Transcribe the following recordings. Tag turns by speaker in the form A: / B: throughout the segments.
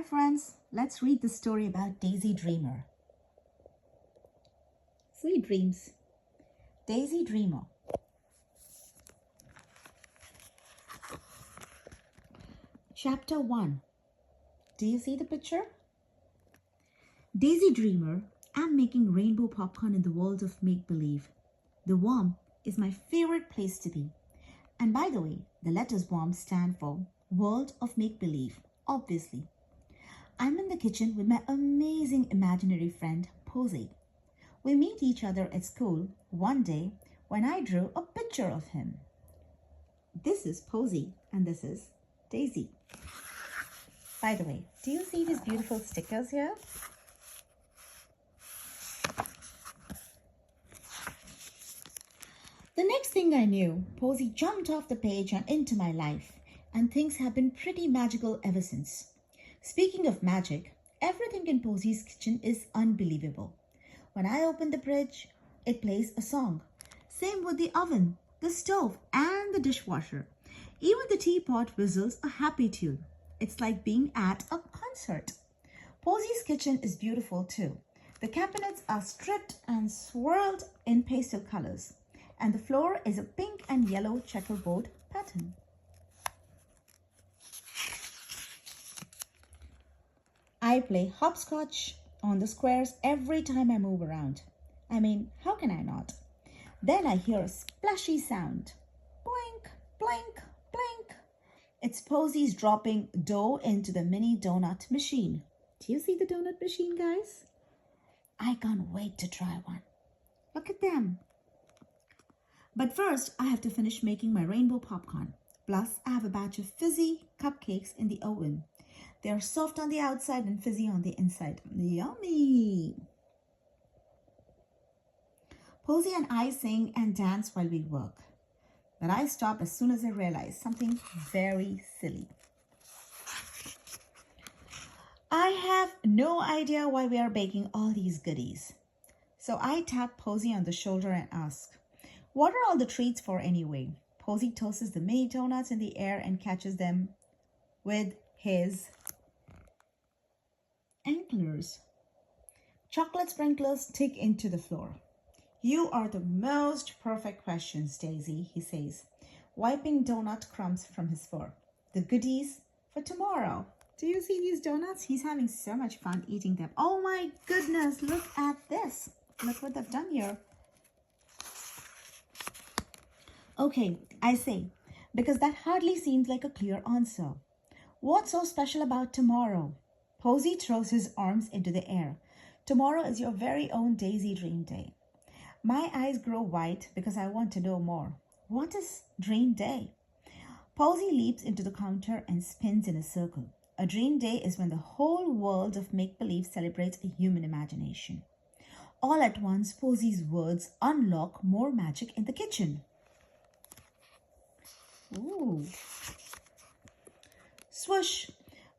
A: friends, let's read the story about Daisy Dreamer. Sweet dreams. Daisy Dreamer. Chapter 1. Do you see the picture? Daisy Dreamer, I'm making rainbow popcorn in the world of make-believe. The worm is my favorite place to be. And by the way, the letters WOM stand for World of Make-Believe, obviously. I'm in the kitchen with my amazing imaginary friend, Posey. We meet each other at school one day when I drew a picture of him. This is Posey and this is Daisy. By the way, do you see these beautiful stickers here? The next thing I knew, Posey jumped off the page and into my life, and things have been pretty magical ever since. Speaking of magic, everything in Posey's kitchen is unbelievable. When I open the fridge, it plays a song. Same with the oven, the stove, and the dishwasher. Even the teapot whistles a happy tune. It's like being at a concert. Posey's kitchen is beautiful too. The cabinets are stripped and swirled in pastel colors, and the floor is a pink and yellow checkerboard pattern. I play hopscotch on the squares every time I move around. I mean, how can I not? Then I hear a splashy sound. Blink, blink, blink. It's Posey's dropping dough into the mini donut machine. Do you see the donut machine, guys? I can't wait to try one. Look at them. But first, I have to finish making my rainbow popcorn. Plus, I have a batch of fizzy cupcakes in the oven. They are soft on the outside and fizzy on the inside. Yummy! Posey and I sing and dance while we work. But I stop as soon as I realize something very silly. I have no idea why we are baking all these goodies. So I tap Posey on the shoulder and ask, what are all the treats for anyway? Posey tosses the mini donuts in the air and catches them with his anklers. Chocolate sprinklers tick into the floor. You are the most perfect questions, Daisy, he says, wiping donut crumbs from his fur. The goodies for tomorrow. Do you see these donuts? He's having so much fun eating them. Oh my goodness, look at this. Look what they've done here. Okay, I say, because that hardly seems like a clear answer. What's so special about tomorrow? Posey throws his arms into the air. Tomorrow is your very own Daisy Dream Day. My eyes grow wide because I want to know more. What is Dream Day? Posey leaps into the counter and spins in a circle. A dream day is when the whole world of make-believe celebrates a human imagination. All at once, Posey's words unlock more magic in the kitchen. Ooh. Swoosh!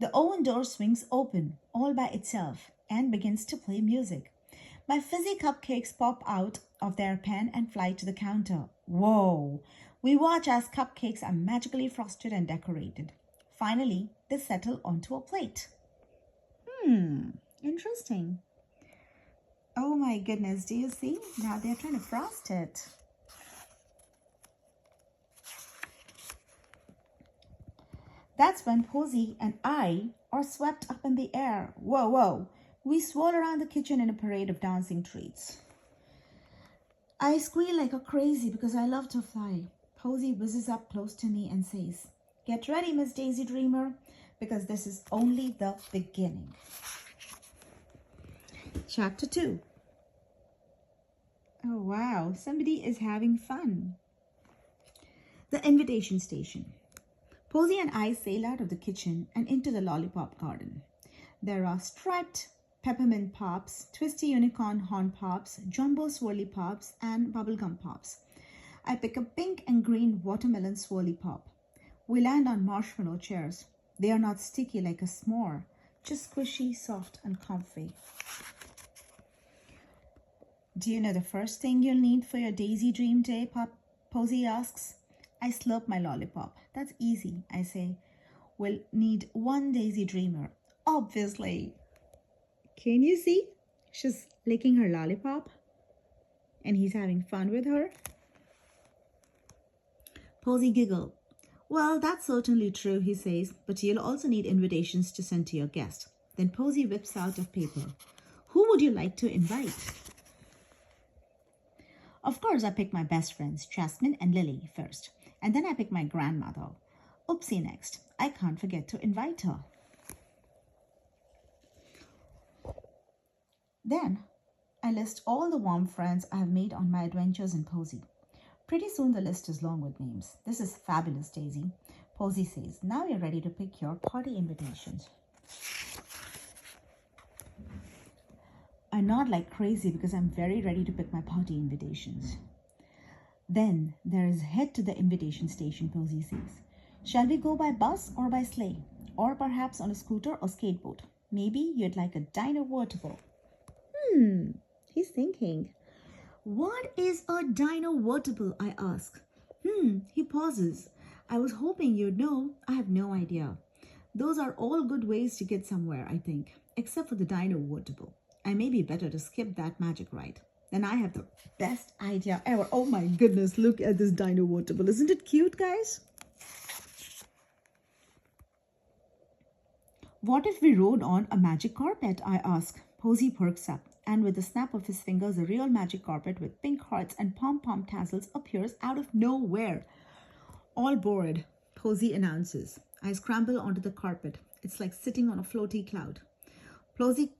A: The oven door swings open all by itself and begins to play music. My fizzy cupcakes pop out of their pan and fly to the counter. Whoa! We watch as cupcakes are magically frosted and decorated. Finally, they settle onto a plate. Interesting. Oh my goodness, do you see? Now they're trying to frost it. That's when Posey and I are swept up in the air. Whoa, whoa. We swirl around the kitchen in a parade of dancing treats. I squeal like a crazy because I love to fly. Posey whizzes up close to me and says, get ready, Miss Daisy Dreamer, because this is only the beginning. Chapter 2. Oh, wow. Somebody is having fun. The invitation station. Posey and I sail out of the kitchen and into the lollipop garden. There are striped peppermint pops, twisty unicorn horn pops, jumbo swirly pops, and bubblegum pops. I pick a pink and green watermelon swirly pop. We land on marshmallow chairs. They are not sticky like a s'more, just squishy, soft, and comfy. Do you know the first thing you'll need for your Daisy Dream Day, Posey asks. I slurp my lollipop. That's easy, I say. We'll need one Daisy Dreamer, Obviously. Can you see? She's licking her lollipop and he's having fun with her. Posy giggled. Well, that's certainly true, he says, but you'll also need invitations to send to your guest. Then Posy whips out a paper. Who would you like to invite? Of course, I pick my best friends, Jasmine and Lily, first. And then I pick my grandmother. Oopsie next. I can't forget to invite her. Then I list all the warm friends I have made on my adventures in Posy. Pretty soon the list is long with names. This is fabulous, Daisy. Posy says, now you're ready to pick your party invitations. I nod like crazy because I'm very ready to pick my party invitations. Then there is head to the invitation station, Posy says. Shall we go by bus or by sleigh? Or perhaps on a scooter or skateboard? Maybe you'd like a dino-vertible. He's thinking. What is a dino-vertible, I ask. He pauses. I was hoping you'd know. I have no idea. Those are all good ways to get somewhere, I think, except for the dino-vertible. I may be better to skip that magic ride. Then I have the best idea ever. Oh my goodness, look at this dino-vertible. Isn't it cute, guys? What if we rode on a magic carpet, I ask. Posy perks up, and with a snap of his fingers, a real magic carpet with pink hearts and pom-pom tassels appears out of nowhere. All bored, Posy announces. I scramble onto the carpet. It's like sitting on a floaty cloud. Posy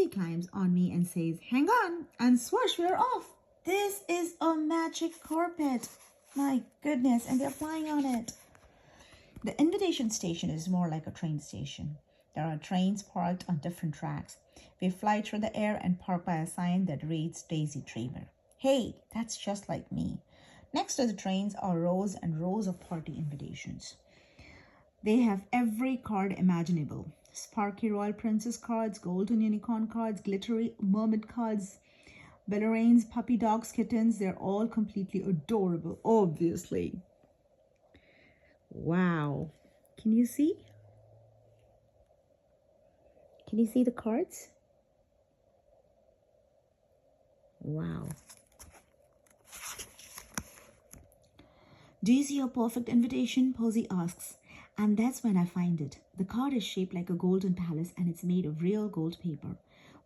A: climbs on me and says, hang on, and swoosh, we're off. This is a magic carpet. My goodness, and they're flying on it. The invitation station is more like a train station. There are trains parked on different tracks. We fly through the air and park by a sign that reads Daisy Dreamer. Hey, that's just like me. Next to the trains are rows and rows of party invitations. They have every card imaginable. Sparky Royal Princess cards, golden unicorn cards, glittery mermaid cards, ballerinas, puppy dogs, kittens. They're all completely adorable, obviously. Wow. Can you see? Can you see the cards? Wow. Do you see your perfect invitation? Posy asks. And that's when I find it. The card is shaped like a golden palace and it's made of real gold paper.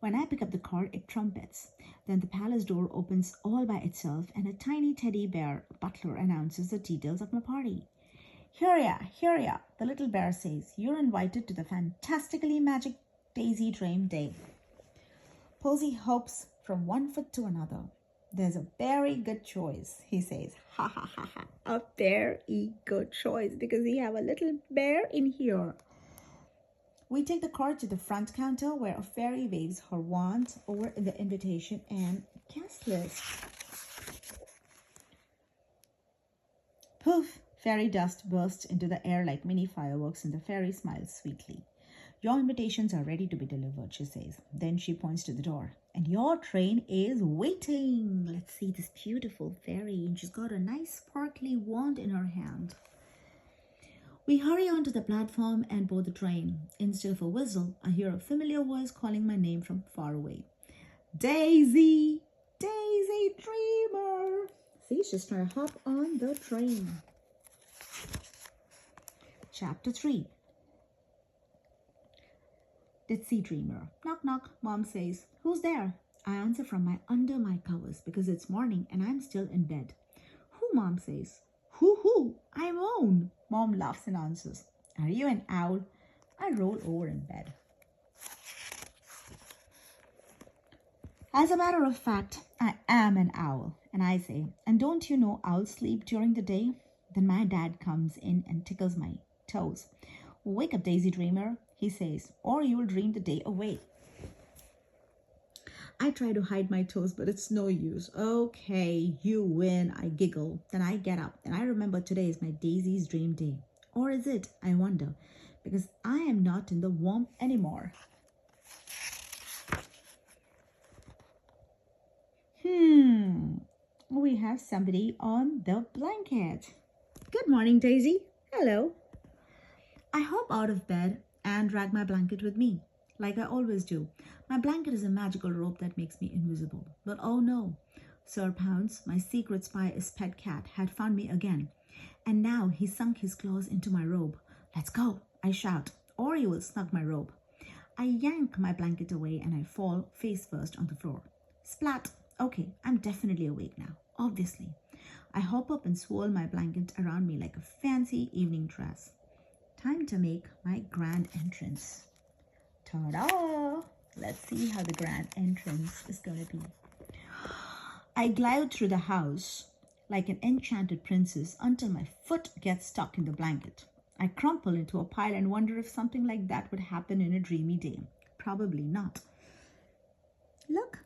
A: When I pick up the card, it trumpets. Then the palace door opens all by itself and a tiny teddy bear butler announces the details of my party. Here ya, the little bear says. You're invited to the fantastically magic Daisy Dream Day. Posy hops from one foot to another. There's a very good choice, he says. Ha ha ha ha. A very good choice because we have a little bear in here. We take the card to the front counter where a fairy waves her wand over the invitation and guest list. Poof! Fairy dust bursts into the air like mini fireworks and the fairy smiles sweetly. Your invitations are ready to be delivered, she says. Then she points to the door. And your train is waiting. Let's see this beautiful fairy. And she's got a nice sparkly wand in her hand. We hurry onto the platform and board the train. Instead of a whistle, I hear a familiar voice calling my name from far away. Daisy! Daisy Dreamer! See, she's trying to hop on the train. Chapter 3. Daisy Dreamer. Knock, knock, Mom says. Who's there? I answer from under my covers because it's morning and I'm still in bed. Who, Mom says. Who? I'm on. Mom laughs and answers. Are you an owl? I roll over in bed. As a matter of fact, I am an owl. And I say, and don't you know owls sleep during the day? Then my dad comes in and tickles my toes. Wake up, Daisy Dreamer, he says, or you will dream the day away. I try to hide my toes, but it's no use. Okay, you win, I giggle. Then I get up and I remember today is my Daisy's dream day. Or is it? I wonder, because I am not in the womb anymore. We have somebody on the blanket. Good morning, Daisy. Hello. I hop out of bed and drag my blanket with me, like I always do. My blanket is a magical rope that makes me invisible. But oh no, Sir Pounce, my secret spy pet cat, had found me again. And now he sunk his claws into my robe. Let's go, I shout, or you will snug my robe. I yank my blanket away and I fall face first on the floor. Splat! Okay, I'm definitely awake now, obviously. I hop up and swirl my blanket around me like a fancy evening dress. Time to make my grand entrance. Ta-da! Let's see how the grand entrance is going to be. I glide through the house like an enchanted princess until my foot gets stuck in the blanket. I crumple into a pile and wonder if something like that would happen in a dreamy day. Probably not. Look.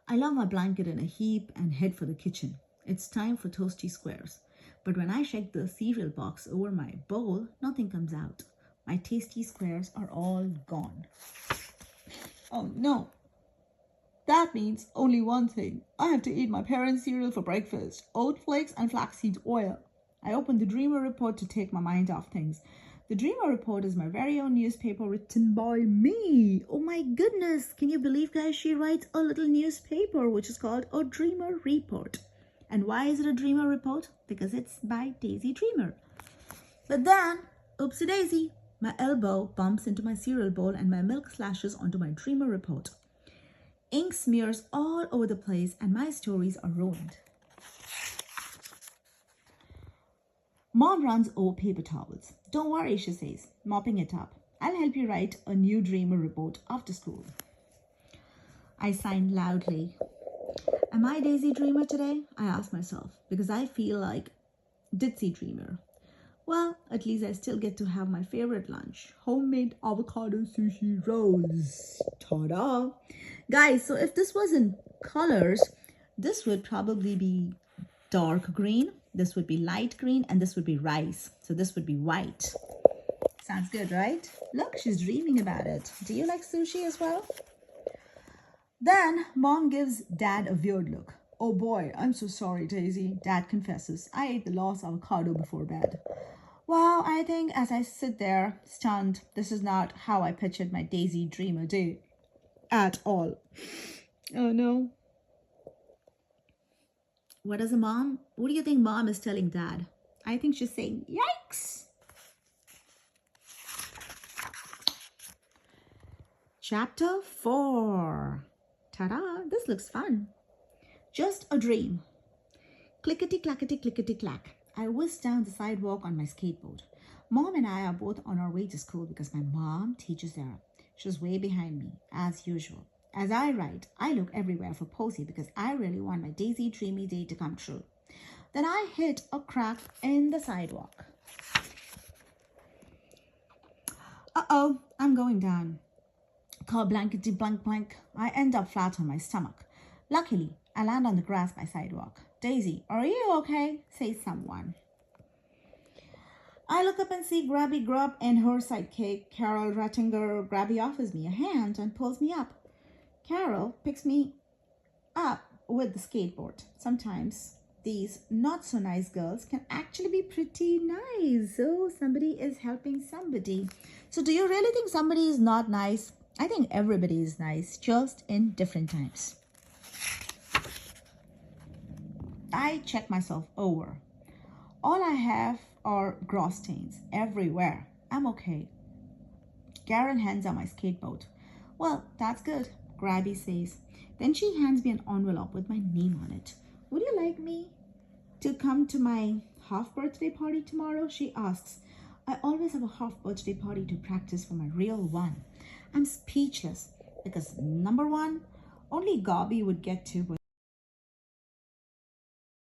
A: I love my blanket in a heap and head for the kitchen. It's time for toasty squares. But when I shake the cereal box over my bowl, nothing comes out. My tasty squares are all gone. Oh no. That means only one thing. I have to eat my parents' cereal for breakfast. Oat flakes and flaxseed oil. I open the Dreamer Report to take my mind off things. The Dreamer Report is my very own newspaper written by me. Oh my goodness. Can you believe, guys, she writes a little newspaper which is called a Dreamer Report. And why is it a Dreamer Report? Because it's by Daisy Dreamer. But then, oopsie daisy, my elbow bumps into my cereal bowl and my milk slashes onto my Dreamer Report. Ink smears all over the place and my stories are ruined. Mom runs over paper towels. Don't worry, she says, mopping it up. I'll help you write a new Dreamer Report after school. I sign loudly. Am I Daisy Dreamer today? I ask myself, because I feel like Ditzy Dreamer. Well, at least I still get to have my favorite lunch, homemade avocado sushi rolls. Ta-da! Guys, so if this was in colors, this would probably be dark green, this would be light green, and this would be rice. So this would be white. Sounds good, right? Look, she's dreaming about it. Do you like sushi as well? Then Mom gives Dad a weird look. Oh boy, I'm so sorry, Daisy. Dad confesses. I ate the last avocado before bed. Well, I think as I sit there, stunned, this is not how I pictured my Daisy Dreamer day at all. Oh no. What do you think Mom is telling Dad? I think she's saying, yikes. Chapter 4. Ta-da, this looks fun. Just a dream. Clickety clackety clickety clack. I whisk down the sidewalk on my skateboard. Mom and I are both on our way to school because my mom teaches there. She's way behind me, as usual. As I ride, I look everywhere for Posy because I really want my Daisy dreamy day to come true. Then I hit a crack in the sidewalk. Uh-oh, I'm going down. Call blankety blank blank. I end up flat on my stomach. Luckily, I land on the grass by sidewalk. Daisy, are you okay? Says someone. I look up and see Grabby Grub and her sidekick, Carol Rattinger. Grabby offers me a hand and pulls me up. Carol picks me up with the skateboard. Sometimes these not so nice girls can actually be pretty nice. So somebody is helping somebody. So do you really think somebody is not nice? I think everybody is nice, just in different times. I check myself over. All I have are grass stains everywhere. I'm okay. Karen hands out my skateboard. Well, that's good, Grabby says. Then she hands me an envelope with my name on it. Would you like me to come to my half birthday party tomorrow? She asks. I always have a half birthday party to practice for my real one. I'm speechless because number one, only Gobby would get to.